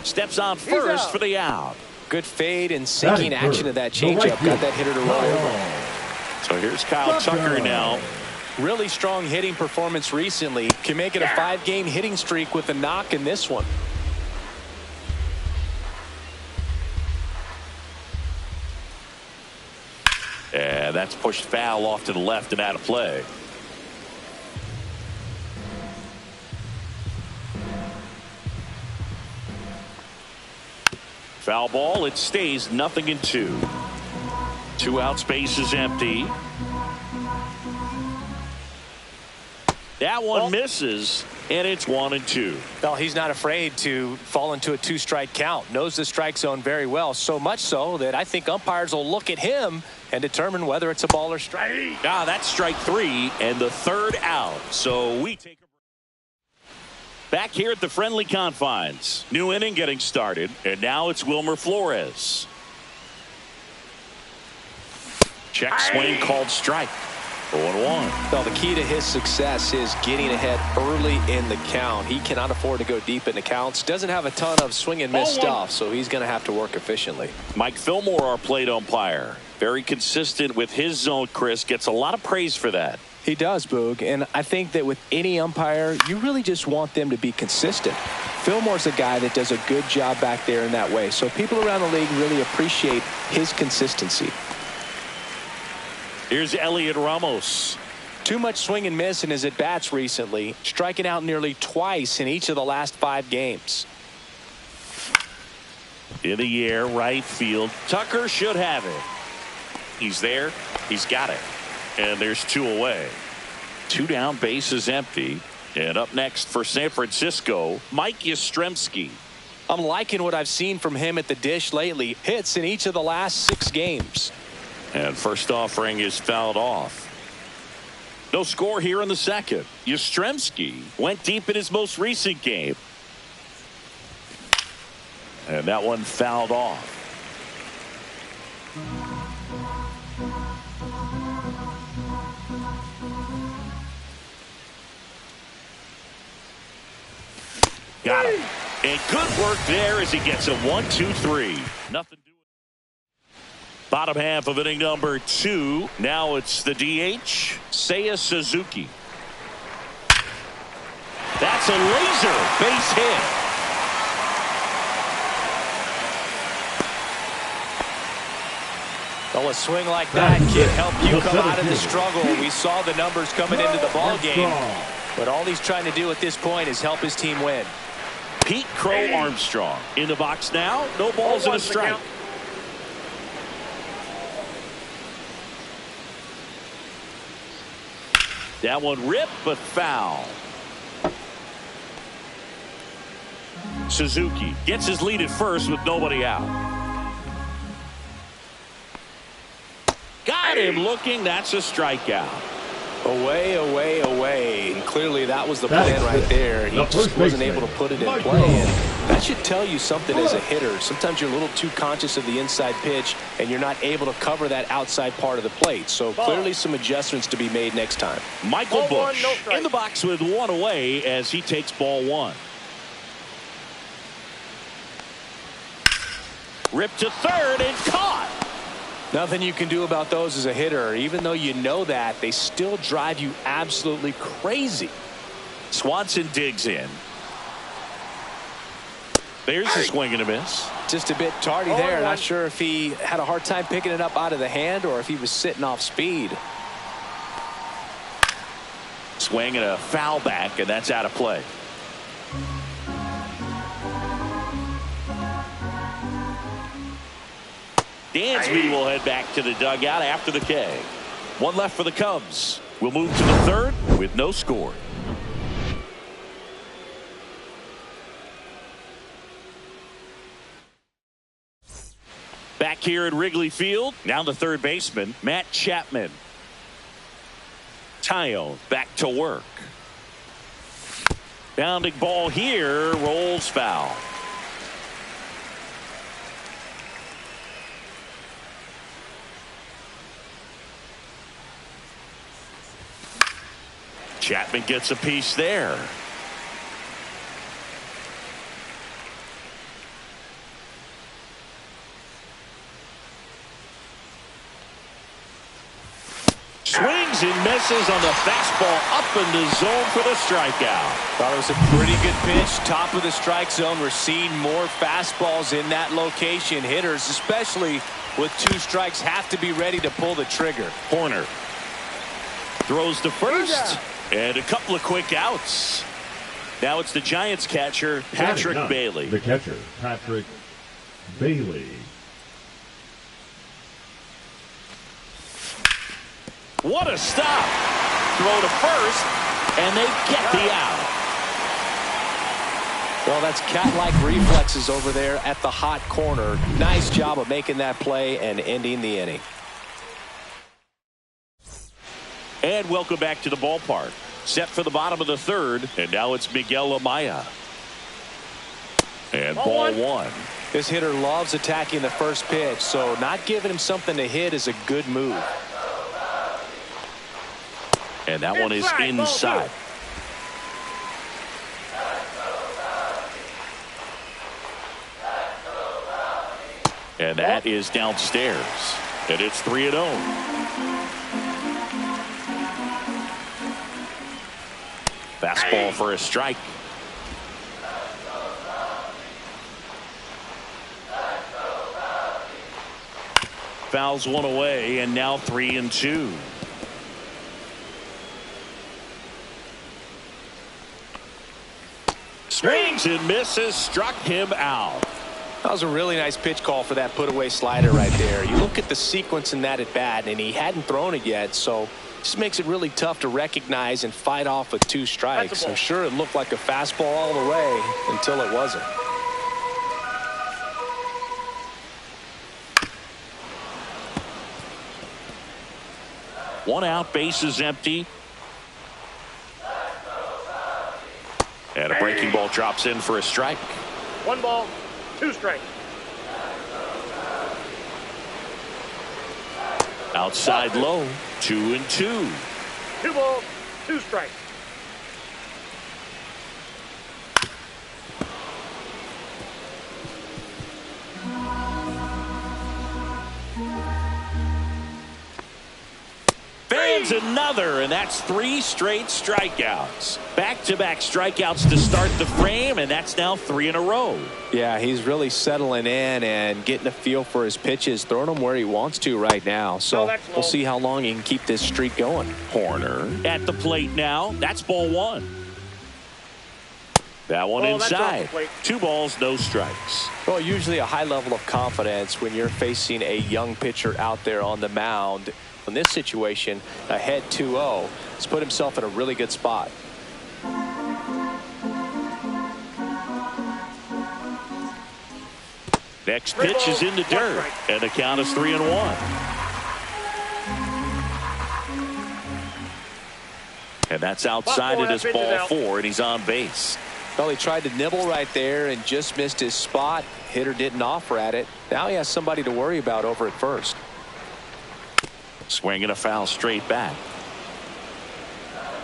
steps on first for the out. Good fade and sinking action of that changeup. Got that hitter to roll over. So here's Kyle Tucker now. Really strong hitting performance recently. Can make it a 5-game hitting streak with a knock in this one. And that's pushed foul off to the left and out of play. Foul ball. It stays 0-2. 2 outs, base is empty. That one misses, and it's 1-2. Well, he's not afraid to fall into a 2-strike count. Knows the strike zone very well, so much so that I think umpires will look at him and determine whether it's a ball or strike. Ah, that's strike 3 and the third out. So we take a break. Back here at the friendly confines. New inning getting started, and now it's Wilmer Flores. Check swing called strike. 0-1. Well, the key to his success is getting ahead early in the count. He cannot afford to go deep in the counts. Doesn't have a ton of swing and miss stuff, so he's going to have to work efficiently. Mike Fillmore, our plate umpire. Very consistent with his zone, Chris. Gets a lot of praise for that. He does, Boog, and I think that with any umpire, you really just want them to be consistent. Fillmore's a guy that does a good job back there in that way, so people around the league really appreciate his consistency. Here's Elliot Ramos. Too much swing and miss in his at-bats recently, striking out nearly twice in each of the last 5 games. In the air, right field. Tucker should have it. He's there. He's got it. And there's 2 away. 2 down, base is empty. And up next for San Francisco, Mike Yastrzemski. I'm liking what I've seen from him at the dish lately. Hits in each of the last 6 games. And first offering is fouled off. No score here in the second. Yastrzemski went deep in his most recent game. And that one fouled off. Got him. And good work there as he gets a 1-2-3. Nothing doing. Bottom half of inning number 2. Now it's the DH, Seiya Suzuki. That's a laser base hit. Well, a swing like that can help you come out of the struggle. We saw the numbers coming into the ball game, but all he's trying to do at this point is help his team win. Pete Crow Armstrong in the box now. No balls and a strike. That one ripped, but foul. Suzuki gets his lead at first with nobody out. Got him looking. That's a strikeout. Away, away, away. And clearly that was the plan right there. He just wasn't able to put it in play. And that should tell you something as a hitter. Sometimes you're a little too conscious of the inside pitch, and you're not able to cover that outside part of the plate. So clearly some adjustments to be made next time. Michael Busch in the box with one away as he takes ball 1. Ripped to third and caught. Nothing you can do about those as a hitter. Even though you know that, they still drive you absolutely crazy. Swanson digs in. There's a swing and a miss. Just a bit tardy there. Not sure if he had a hard time picking it up out of the hand or if he was sitting off speed. Swing and a foul back, and that's out of play. Dansby will head back to the dugout after the K. One left for the Cubs. We'll move to the third with no score. Back here at Wrigley Field, now the third baseman, Matt Chapman. Tyone back to work. Bounding ball here, rolls foul. Chapman gets a piece there. Swings and misses on the fastball up in the zone for the strikeout. Thought it was a pretty good pitch. Top of the strike zone. We're seeing more fastballs in that location. Hitters, especially with 2 strikes, have to be ready to pull the trigger. Horner throws to first. And a couple of quick outs. Now it's the Giants catcher, Patrick Bailey. The catcher, Patrick Bailey. What a stop. Throw to first, and they get the out. Well, that's cat-like reflexes over there at the hot corner. Nice job of making that play and ending the inning. And welcome back to the ballpark. Set for the bottom of the third, and now it's Miguel Amaya. And ball 1. This hitter loves attacking the first pitch, so not giving him something to hit is a good move. And that one is inside. And that is downstairs. And it's 3-0. Fastball for a strike. Fouls one away, and now 3-2. Swings and misses, struck him out. That was a really nice pitch call for that put-away slider right there. You look at the sequence in that at bat, and he hadn't thrown it yet, so just makes it really tough to recognize and fight off with 2 strikes. I'm sure it looked like a fastball all the way until it wasn't. 1 out, bases empty. And a breaking ball drops in for a strike. 1 ball, 2 strikes. Outside low, 2-2. 2 balls, 2 strikes. Fans another, and that's 3 straight strikeouts. Back-to-back strikeouts to start the frame, and that's now 3 in a row. Yeah, he's really settling in and getting a feel for his pitches, throwing them where he wants to right now. So we'll see how long he can keep this streak going. Horner at the plate now. That's ball 1. That one inside. 2 balls, no strikes. Well, usually a high level of confidence when you're facing a young pitcher out there on the mound. In this situation, ahead 2-0, he's put himself in a really good spot. Next pitch is in the dirt, and the count is 3-1. And that's outside it as ball 4, and he's on base. Well, he tried to nibble right there and just missed his spot. Hitter didn't offer at it. Now he has somebody to worry about over at first. Swinging a foul straight back.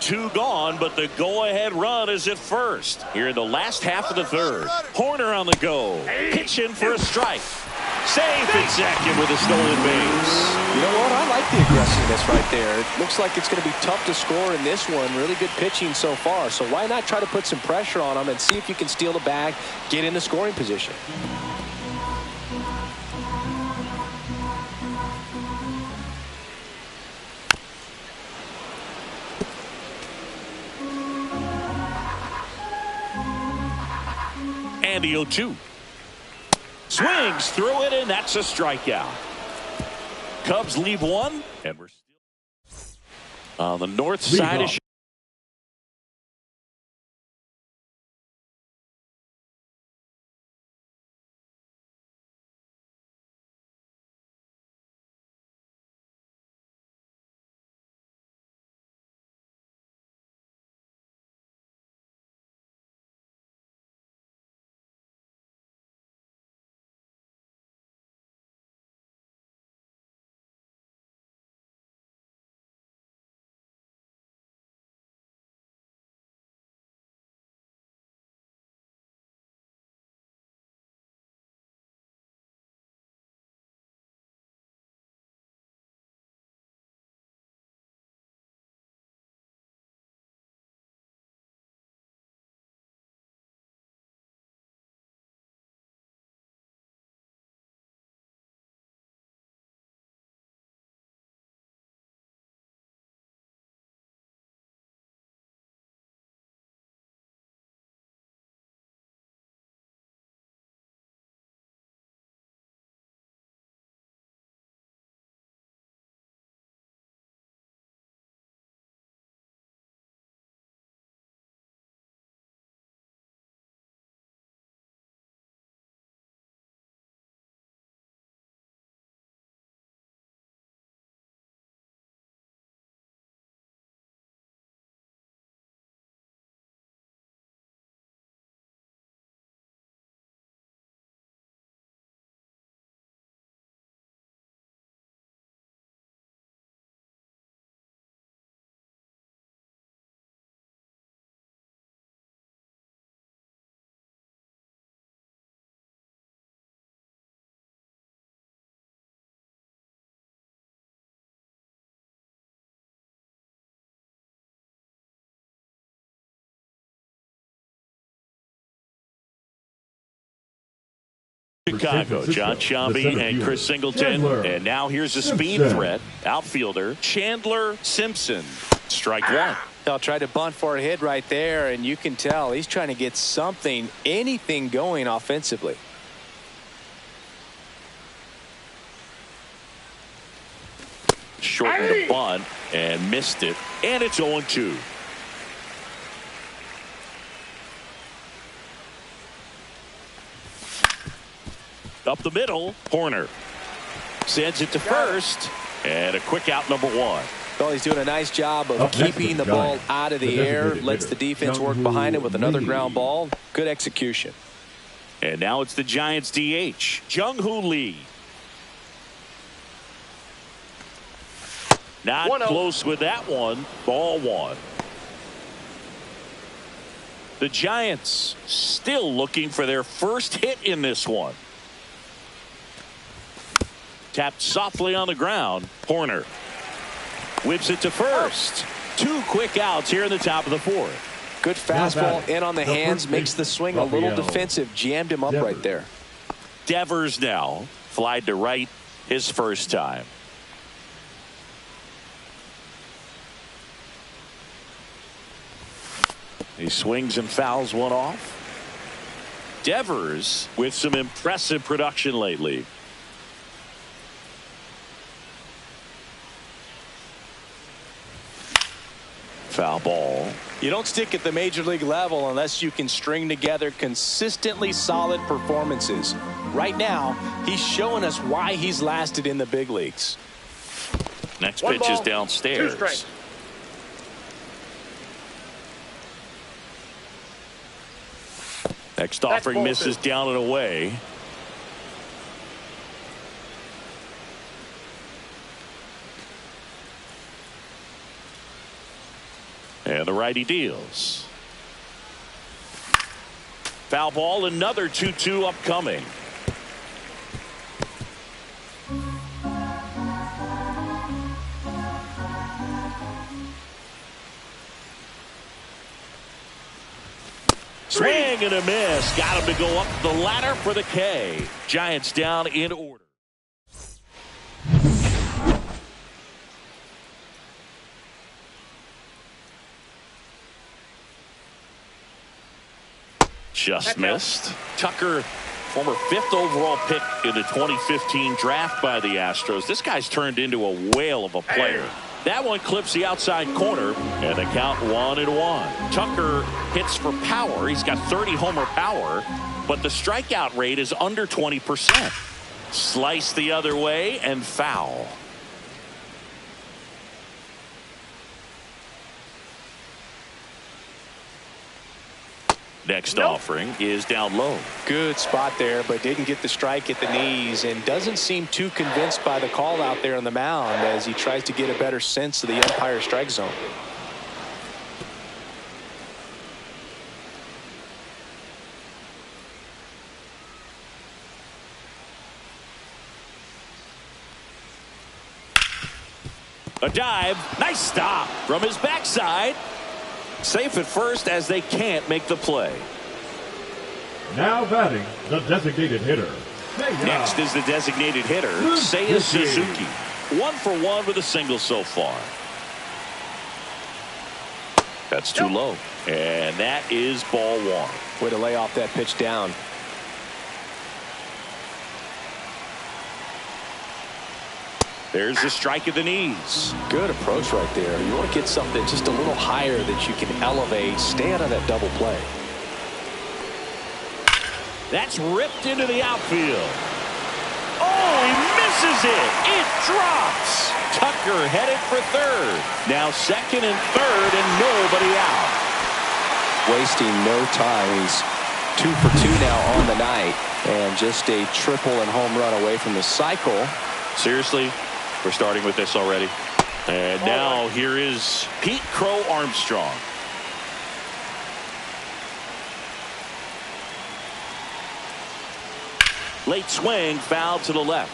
2 gone, but the go-ahead run is at first. Here in the last half of the third. Horner on the go. Pitch in for a strike. Safe at second with a stolen base. You know what? I like the aggressiveness right there. It looks like it's going to be tough to score in this one. Really good pitching so far. So why not try to put some pressure on him and see if you can steal the bag, get in the scoring position. And the 0-2. Swings through it, and that's a strikeout. Cubs leave 1, and we're still on the north side of Chicago, John Sciambi and Chris Singleton. And now here's a speed threat. Outfielder Chandler Simpson. Strike 1. They'll try to bunt for a hit right there, and you can tell he's trying to get something, anything going offensively. Shortened the bunt and missed it, and it's 0-2. Up the middle, Horner sends it to first, and a quick out, number 1. Well, he's doing a nice job of keeping the ball out of the air, lets the defense work behind it with another ground ball. Good execution. And now it's the Giants DH, Jung-Hoo Lee. Not close with that one. Ball one. The Giants still looking for their first hit in this one. Tapped softly on the ground. Horner whips it to first. 2 quick outs here in the top of the 4th. Good fastball in on the hands, makes the swing a little defensive. Jammed him up right there. Devers now flied to right his first time. He swings and fouls one off. Devers with some impressive production lately. Foul ball. You don't stick at the major league level unless you can string together consistently solid performances. Right now, he's showing us why he's lasted in the big leagues. Next pitch is downstairs. 2 strikes. Next offering misses down and away. And the righty deals. Foul ball, another 2-2 upcoming. Swing and a miss. Got him to go up the ladder for the K. Giants down in order. Just missed. Tucker, former 5th overall pick in the 2015 draft by the Astros. This guy's turned into a whale of a player. That one clips the outside corner, and the count 1-1. Tucker hits for power. He's got 30 homer power, but the strikeout rate is under 20%. Slice the other way and foul. Next offering is down low. Good spot there, but didn't get the strike at the knees and doesn't seem too convinced by the call out there on the mound as he tries to get a better sense of the umpire strike zone. A dive. Nice stop from his backside. Safe at first as they can't make the play. Now batting, the designated hitter. Next is the designated hitter, Seiya Suzuki. 1 for 1 with a single so far. That's too low. And that is ball 1. Way to lay off that pitch down. There's the strike at the knees. Good approach right there. You want to get something just a little higher that you can elevate. Stay out of that double play. That's ripped into the outfield. Oh, he misses it. It drops. Tucker headed for third. Now second and third and nobody out. Wasting no time. He's 2 for 2 now on the night and just a triple and home run away from the cycle. Seriously? We're starting with this already. And now here is Pete Crow Armstrong. Late swing, foul to the left.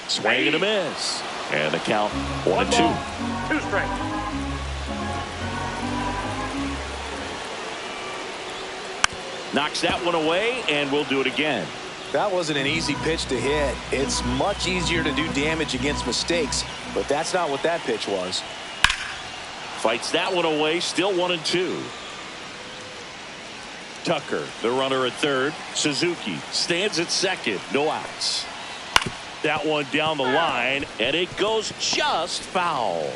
Swing and a miss. And the count 1-2. 2 strikes. Knocks that one away, and we'll do it again. That wasn't an easy pitch to hit. It's much easier to do damage against mistakes, but that's not what that pitch was. Fights that one away, still 1-2. Tucker, the runner at third. Suzuki stands at second, no outs. That one down the line, and it goes just foul.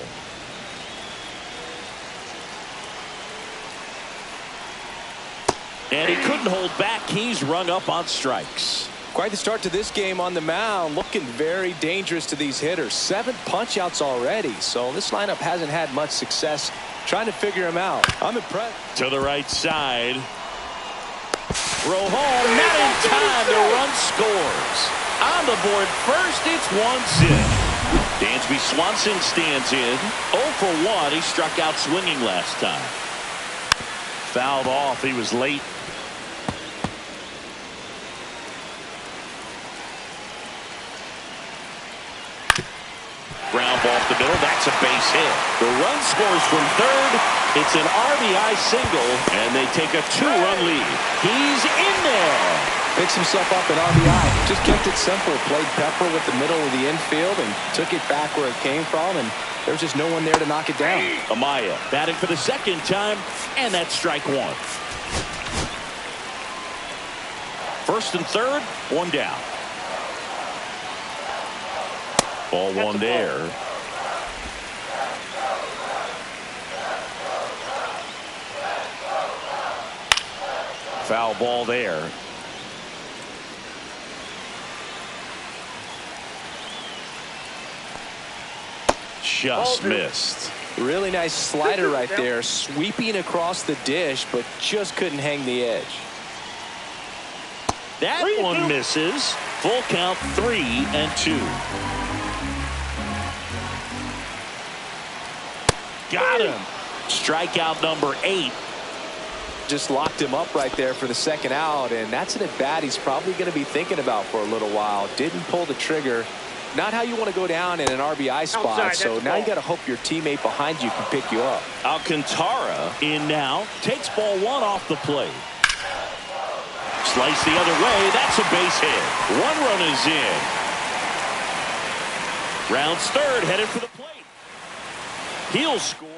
And he couldn't hold back. He's rung up on strikes. Quite the start to this game on the mound. Looking very dangerous to these hitters. 7 punch-outs already. So this lineup hasn't had much success trying to figure him out. I'm impressed. To the right side. Throw home. Not in time. The run scores. On the board first, it's 1-0. Dansby Swanson stands in. 0 for 1. He struck out swinging last time. Fouled off. He was late. Ground ball off the middle. That's a base hit. The run scores from third. It's an RBI single, and they take a 2-run lead. He's in there. Picks himself up an RBI. Just kept it simple. Played pepper with the middle of the infield and took it back where it came from, and there's just no one there to knock it down. Amaya batting for the second time, and that's strike 1. First and third, 1 down. Ball 1 there. Foul ball there. Just missed. Really nice slider right there, sweeping across the dish, but just couldn't hang the edge. That one misses. Full count, 3-2. Got him. Strikeout number 8. Just locked him up right there for the second out, and that's an at-bat he's probably going to be thinking about for a little while. Didn't pull the trigger. Not how you want to go down in an RBI spot. Outside, so now you got to hope your teammate behind you can pick you up. Alcantara in now. Takes ball 1 off the plate. Slice the other way. That's a base hit. 1 run is in. Rounds third, headed for the plate. He'll score.